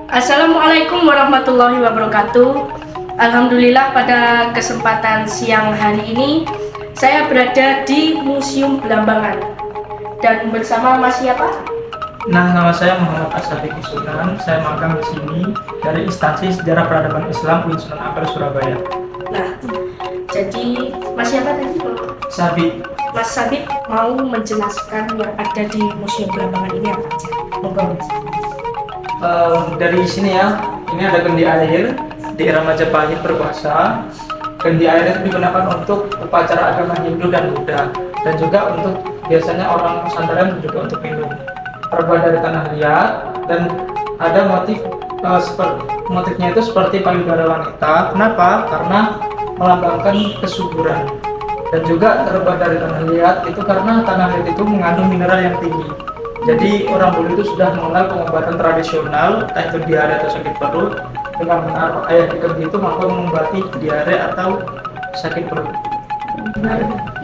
Assalamualaikum warahmatullahi wabarakatuh. Alhamdulillah pada kesempatan siang hari ini saya berada di Museum Belambangan dan bersama Mas siapa? Nah, nama saya Muhammad Ashadik Sunan. Saya magang di sini dari Instansi Sejarah Peradaban Islam UIN Sunan Ampel Surabaya. Nah, jadi Mas siapa tadi? Sabit. Mas Sabit mau menjelaskan yang ada di Museum Belambangan ini apa aja? Monggo Mas. Dari sini ya, ini ada kendi air di era Majapahit berkuasa. Kendi air itu digunakan untuk upacara agama Hindu dan Buddha, dan juga untuk biasanya orang Nusantara juga untuk minum. Terbuat dari tanah liat dan ada motifnya itu seperti payudara wanita. Kenapa? Karena melambangkan kesuburan. Dan juga terbuat dari tanah liat itu karena tanah liat itu mengandung mineral yang tinggi. Jadi orang dulu itu sudah mengenal pengobatan tradisional, entah itu diare atau sakit perut, dengan menaruh air di kendi itu mampu mengobati diare atau sakit perut.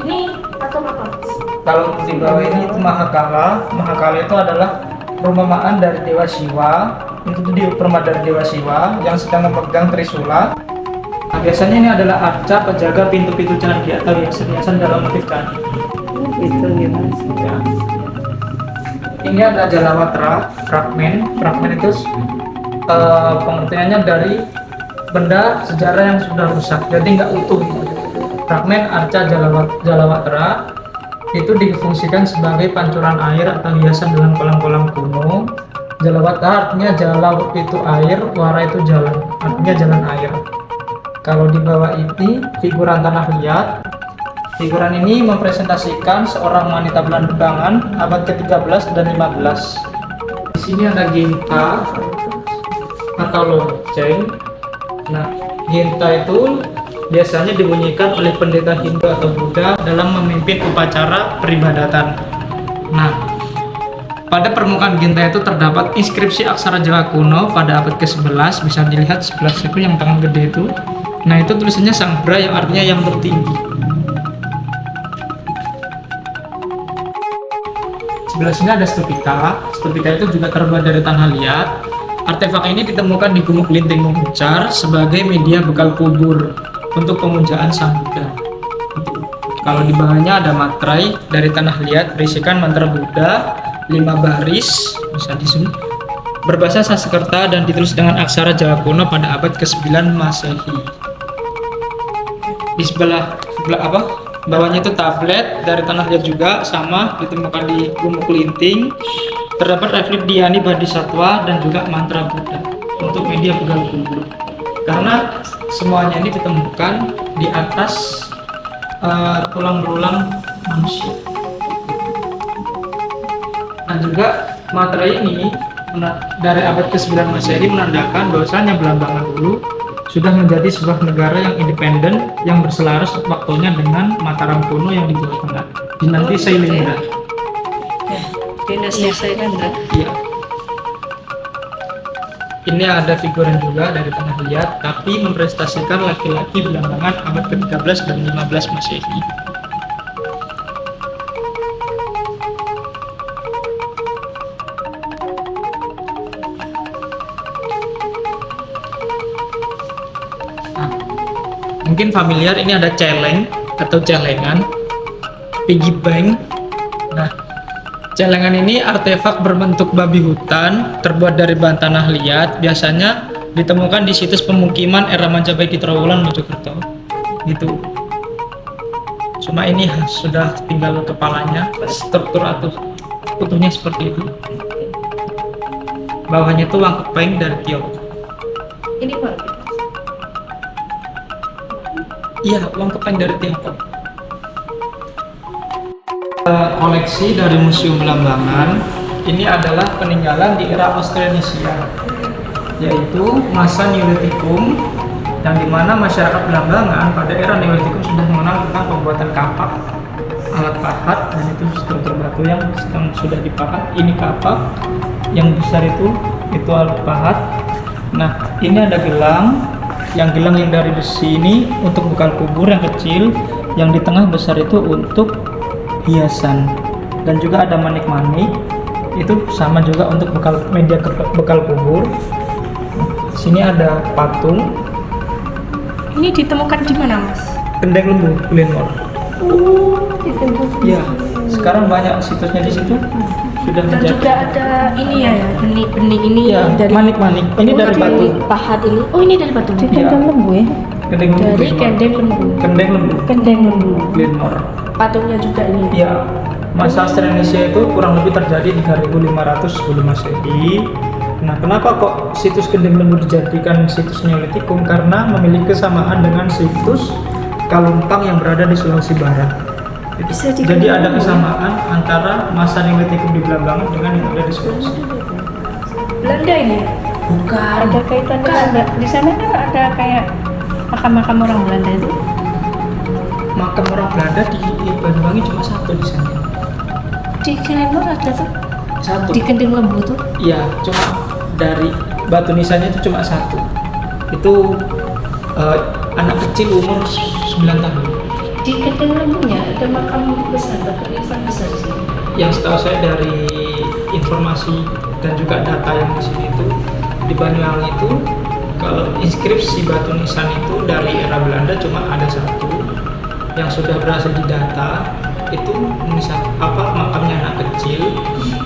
Ini atau apa? Kalau di bawah ini itu Mahakala. Mahakala itu adalah perumpamaan dari Dewa Siwa. Itu di perumpamaan dari Dewa Siwa yang sedang memegang Trisula. Nah, biasanya ini adalah arca penjaga pintu-pintu candi atau hiasan dalam motif candi. Itu gimana? Ya. Ini ada Jalawatra fragmen. Fragmen itu pengertiannya dari benda sejarah yang sudah rusak, jadi nggak utuh. Fragmen arca Jalawatra itu difungsikan sebagai pancuran air atau hiasan dalam kolam-kolam kuno. Jalawatra artinya jalaw itu air, wara itu jalan, artinya jalan air. Kalau di bawah ini figuran tanah liat. Figuran ini mempresentasikan seorang wanita Belambangan abad ke-13 dan 15. Di sini ada ginta atau lonceng. Nah, ginta itu biasanya dibunyikan oleh pendeta Hindu atau Buddha dalam memimpin upacara peribadatan. Nah, pada permukaan ginta itu terdapat inskripsi aksara Jawa kuno pada abad ke-11. Bisa dilihat sebelah situ yang tangan gede itu. Nah, itu tulisannya Sangbra yang artinya yang tertinggi. Sebelah sini ada stupika. Stupika itu juga terbuat dari tanah liat. Artefak ini ditemukan di Gumuk Linting Muncar sebagai media bekal kubur untuk pemujaan Sang Buddha. Kalau di bawahnya ada matrai dari tanah liat berisikan mantra Buddha 5 baris, bisa disini, berbahasa Sanskerta dan ditulis dengan aksara Jawa kuno pada abad ke-9 Masehi. Di sebelah bawahnya itu tablet dari tanah liat juga, sama ditemukan di Gumuk Linting. Terdapat relief Dhyani Bodhisattva dan juga mantra Buddha untuk media bekal kubur. Karena semuanya ini ditemukan di atas tulang belulang manusia. Dan juga materi ini dari abad ke-9 Masehi menandakan bahwasanya Belambangan dulu sudah menjadi sebuah negara yang independen yang berselaras waktunya dengan Mataram kuno yang di Jawa Tengah, dinasti Sailendra. Dinasti Sailendra. Iya. Ini ada figuran juga dari tanah liat, tapi mempresentasikan laki-laki Belambangan abad ke-13 dan 15 Masehi. Mungkin familiar, ini ada celeng atau celengan, piggy bank. Nah, celengan ini artefak berbentuk babi hutan terbuat dari bahan tanah liat, biasanya ditemukan di situs pemukiman era Majapahit di Trowulan, Mojokerto. Gitu. Cuma ini sudah tinggal kepalanya, struktur atau utuhnya seperti itu. Bawahnya itu uang kepeng dari Tiongkok. Ini Pak. Iya, uang kepeng dari Tiongkok. Koleksi dari Museum Belambangan ini adalah peninggalan di era Austronesia, yaitu masa Neolitikum, yang dimana masyarakat Belambangan pada era Neolitikum sudah mengenal tentang pembuatan kapak, alat pahat, dan itu struktur batu yang sudah dipahat. Ini kapak, yang besar itu alat pahat. Nah, ini ada gelang. Yang gelang yang dari besi ini untuk bekal kubur yang kecil, yang di tengah besar itu untuk hiasan. Dan juga ada manik-manik, itu sama juga untuk bekal kubur. Sini ada patung. Ini ditemukan di mana, Mas? Kendeng Lembu, Glenmore. Iya, sekarang banyak situsnya di situ. Sudah Dan menjadi. juga ada ini ya, benih-benih ini Ya, dari manik-manik. Ini dari batu. pahat ini. Oh, ini dari batu. Iya. Lembu ya. Kendeng Lembu. Dari Glenmore. Kendeng Lembu. Kendeng Lembu, Kendeng lembu. Glenmore. Patungnya juga ini. Iya. Masa Australanesia itu kurang lebih terjadi di 3500 sebelum Masehi. Nah, kenapa kok situs Kendeng Lembu dijadikan situs Neolitikum? Karena memiliki kesamaan dengan situs Kalumpang yang berada di Sulawesi Barat. Bisa Jadi ada kesamaan antara masa Neolitikum di Belambangan dengan yang ada di Sulawesi. Belanda ini. Bukan. Ada kaitan dengan di sana kan ada kayak makam-makam orang Belanda itu. Makam orang Belanda di Banyuwangi cuma satu di sana. Di Glenmore ada tuh. Satu. Di Kendeng Lembu tuh. Iya, cuma dari batu nisannya itu cuma satu. Itu anak kecil umur 9 tahun. Di Kendeng Lembunya ada makam besar, batu besar sih. Yang setahu saya dari informasi dan juga data yang di sini itu di Banyuwangi itu kalau inskripsi batu nisan itu dari era Belanda cuma ada satu yang sudah berhasil didata, itu nisan makamnya anak kecil,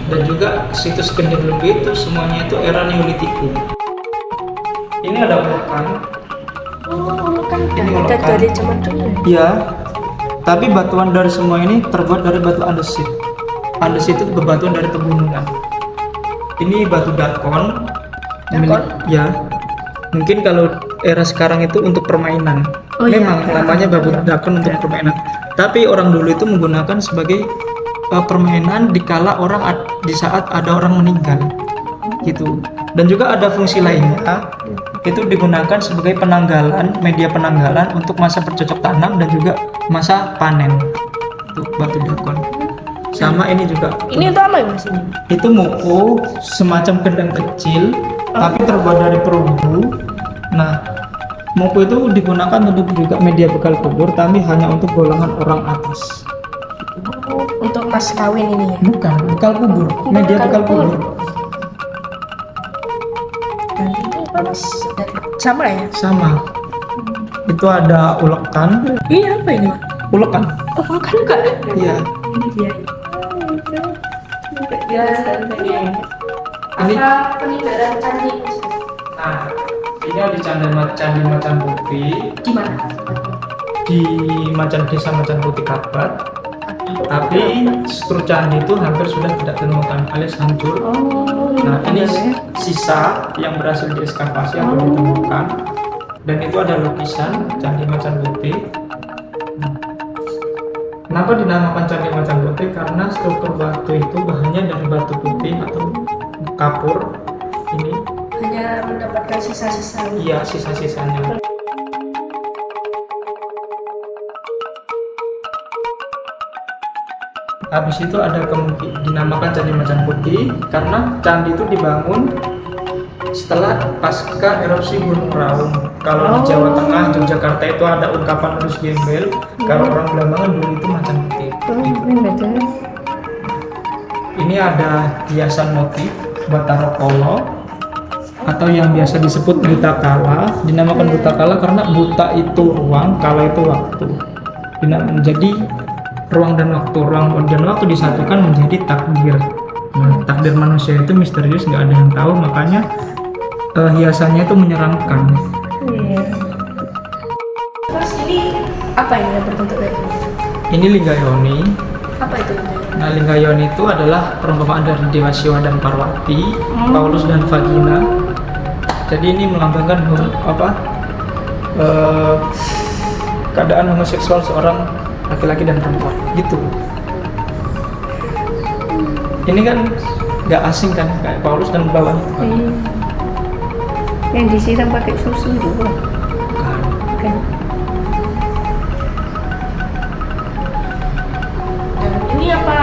dan juga situs Kendeng Lembu itu semuanya itu era Neolitikum. Ini ada ulekan. Oh, kan Ini ada ulekan. dari zaman dulu. Iya, tapi batuan dari semua ini terbuat dari batu andesit. Andesit itu bebatuan dari pegunungan. Ini batu dakon. Dakon? Ya, mungkin kalau era sekarang itu untuk permainan. Oh, iya. Memang namanya batu dakon untuk permainan. Tapi orang dulu itu menggunakan sebagai permainan dikala di saat ada orang meninggal, gitu. Dan juga ada fungsi lainnya. Itu digunakan sebagai media penanggalan untuk masa bercocok tanam dan juga masa panen. Itu batu dakon. Sama ini juga. Ini untuk apa ya, Mas ini? Itu moko, semacam kendang kecil, tapi terbuat dari perunggu. Nah, moko itu digunakan untuk juga media bekal kubur, tapi hanya untuk golongan orang atas. Untuk mas kawin ini ya. Bukan, bekal kubur, media bekal kubur. Dan ini apa, Mas? Sama ya? Sama. Itu ada ulekan. Ini apa ini, Mas? Ulekan. Oh, bukan juga. Iya. Ini dia. Ya, ini. Ini Apa peninggalan candi? nah, ini ada candi Macan Putih Di mana? di desa Macan Putih Kabat. Tapi struktur candi itu hampir sudah tidak ditemukan alias hancur. Oh, Nah, ini sisa yang berhasil diekskavasi atau ditemukan, dan itu ada lukisan Candi Macan Putih. Kenapa dinamakan Candi Macan Putih? Karena struktur batu itu bahannya dari batu putih atau kapur. Ini Hanya mendapatkan sisa-sisa. iya sisa-sisanya. Habis itu ada dinamakan Candi Macan Putih karena candi itu dibangun setelah pasca erupsi Gunung Raung. Kalau di Jawa Tengah, Yogyakarta itu ada ungkapan Lurus Gembel. Kalau orang Belambangan dulu itu Macan Putih. Ini ada hiasan motif Batara Kolo atau yang biasa disebut buta kala. Dinamakan buta kala karena buta itu ruang, kala itu waktu. Jadi ruang dan waktu disatukan menjadi takdir. Nah, takdir manusia itu misterius, nggak ada yang tahu, makanya hiasannya itu menyeramkan. Iya. Terus ini apa ini yang berbentuk kayak gini? Ini Linggayoni. Apa itu? Nah, Linggayoni itu adalah perumpamaan dari Dewa Siwa dan Parwati, Paulus dan Vagina. Jadi ini melambangkan keadaan homoseksual seorang laki-laki dan perempuan, gitu. Ini kan nggak asing kan, kayak Paulus dan bawahnya itu kan. Iya. Yang disiram pakai susu juga. Bukan. Kan. Dan ini apa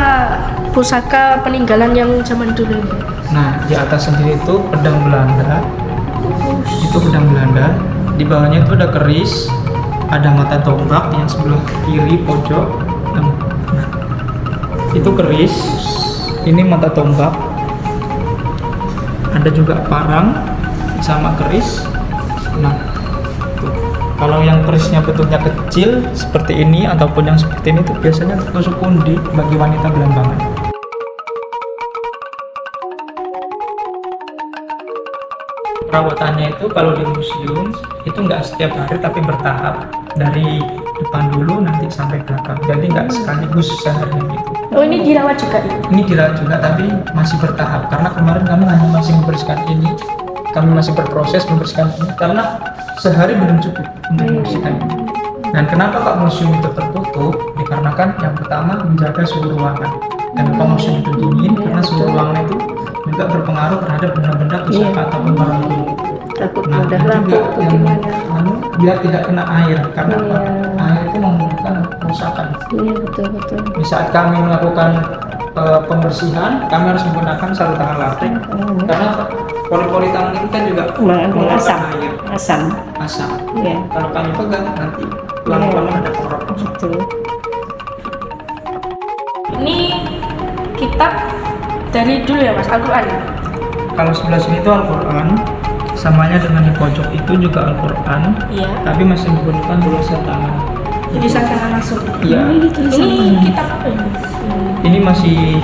pusaka peninggalan yang zaman dulu ini? Nah, di atas sendiri itu pedang Belanda. Itu pedang Belanda. Di bawahnya itu ada keris, ada mata tombak yang sebelah kiri pojok. Nah, itu keris, ini mata tombak, ada juga parang sama keris. Nah, tuh. Kalau yang kerisnya bentuknya kecil seperti ini ataupun yang seperti ini tuh biasanya tusuk pundi bagi wanita Belambangan. Perawatannya itu kalau di museum itu nggak setiap hari tapi bertahap, dari depan dulu nanti sampai belakang, jadi nggak sekaligus sehari gitu. Oh, ini dirawat juga ini? Ini dirawat juga tapi masih bertahap, karena kemarin kami hanya masih membersihkan ini, kami masih berproses membersihkan ini karena sehari belum cukup untuk membersihkan ini. Dan kenapa Pak museum itu tertutup? Dikarenakan yang pertama menjaga suhu ruangan. Kenapa museum itu dingin? Karena suhu ruangan itu juga berpengaruh terhadap benda-benda pusaka ataupun barang kuno. Takut Nah, ada ini lampu juga atau yang gimana. biar tidak kena air, karena apa? Iya. Air itu membutuhkan kerusakan. Iya, betul. Di saat kami melakukan pembersihan, kami harus menggunakan sarung tangan latrik karena pori-pori tangan itu kan juga Mengandung asam. air, Asam. asam. Iya, Kalau kami pegang nanti pelan-pelan ada pengeroposan. betul. Ini kitab dari dulu ya Mas, Al-Quran. Kalau sebelah sini itu Al-Quran, samanya dengan di pojok itu juga Al-Quran, Iya. tapi masih menggunakan tulisan tangan. Jadi sana langsung. Iya. Ini kitab apa ini? Ini masih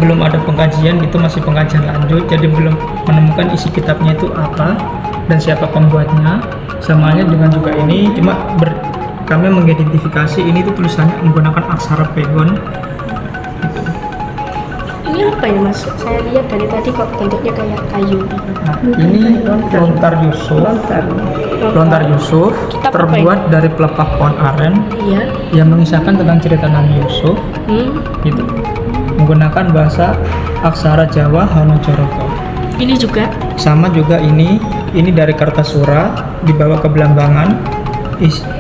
belum ada pengkajian, itu masih pengkajian lanjut, jadi belum menemukan isi kitabnya itu apa dan siapa pembuatnya. Samanya dengan juga ini, cuma kami mengidentifikasi ini tuh tulisannya menggunakan aksara pegon. Ini apa ini Mas? Saya lihat dari tadi kok bentuknya kayak kayu. Nah, ini lontar Yusuf. Lontar Yusuf Kitab apa terbuat dari pelepah pohon aren Iya. yang mengisahkan tentang cerita Nabi Yusuf. Gitu. Menggunakan bahasa aksara Jawa Hanajarata. Ini juga. Sama juga ini dari Kartasura dibawa ke Belambangan.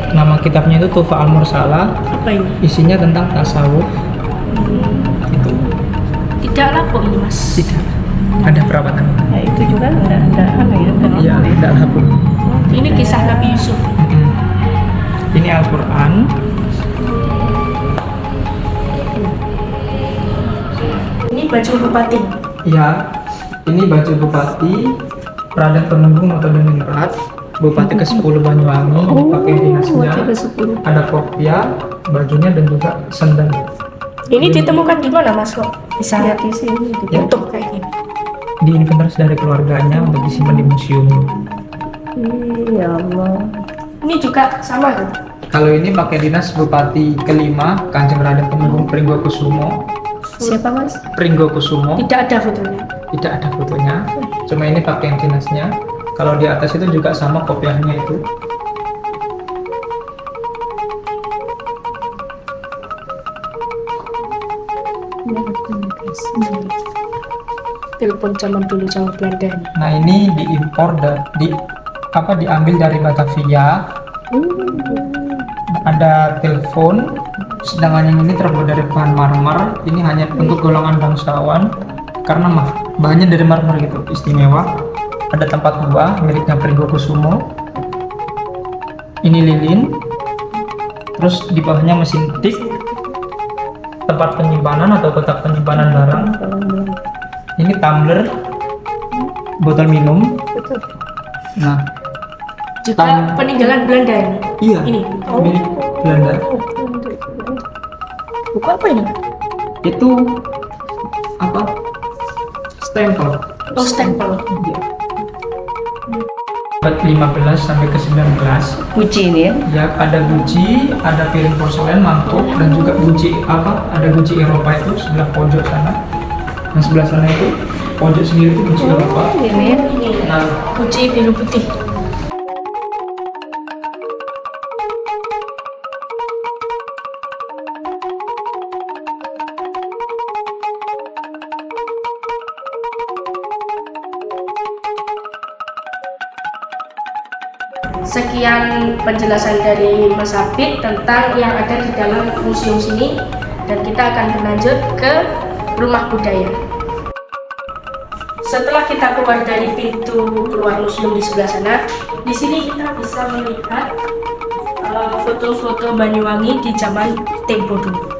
Nama kitabnya itu Tufa Al-Mursalah. Apa ini? Isinya tentang tasawuf. Itu Tidak lapuk ini Mas. tidak ada perawatan. Nah, itu juga enggak apa ya? Iya, tidak lapuk. Ini kisah Nabi Yusuf. Ini Al-Quran. Ini baju bupati. Ya, ini baju Bupati Raden Temenggung Notodeningrat, Bupati ke-10 Banyuwangi, pakai dinasnya. Ada kopiah, bajunya dan juga sendal. Ini ditemukan di mana Mas kok? Bisa Lihat di sini. Ya. utuh kayak gini. Diinventaris dari keluarganya untuk disimpan di museum. Ya Allah. Ini juga sama kan? Kalau ini pakai dinas Bupati kelima Kanjeng Raden Temenggung Pringgokusumo. Siapa Mas? Pringgokusumo. Tidak ada fotonya. Tidak ada fotonya, cuma ini pakai yang dinasnya. Kalau di atas itu juga sama kopiahnya itu. Telepon zaman dulu zaman Belanda. Nah ini diimpor diambil dari Batavia. Ada telepon, sedangkan yang ini terbuat dari bahan marmer. Ini hanya untuk golongan bangsawan karena bahannya dari marmer gitu, istimewa. Ada tempat buah miliknya Pringgokusumo. Ini lilin, terus di bawahnya mesin tik, tempat penyimpanan atau kotak penyimpanan barang. Ini tumbler, botol minum. Nah, Juga peninggalan Belanda ini. iya, Ini. milik Belanda. Buku apa ini? Itu apa? Stempel. Oh, stempel. Iya. Abad 15 sampai ke 19. Puji ini ya. Ya, ada guci, ada piring porselen, mangkuk, dan juga guci ada guci Eropa itu sebelah pojok sana. Yang sebelah sana itu pojok sendiri itu guci Eropa. Ini ya. Nah, Guci biru putih. Sekian penjelasan dari Mas Abid tentang yang ada di dalam museum sini, dan kita akan berlanjut ke rumah budaya. Setelah kita keluar dari pintu keluar museum di sebelah sana, di sini kita bisa melihat foto-foto Banyuwangi di zaman tempo dulu.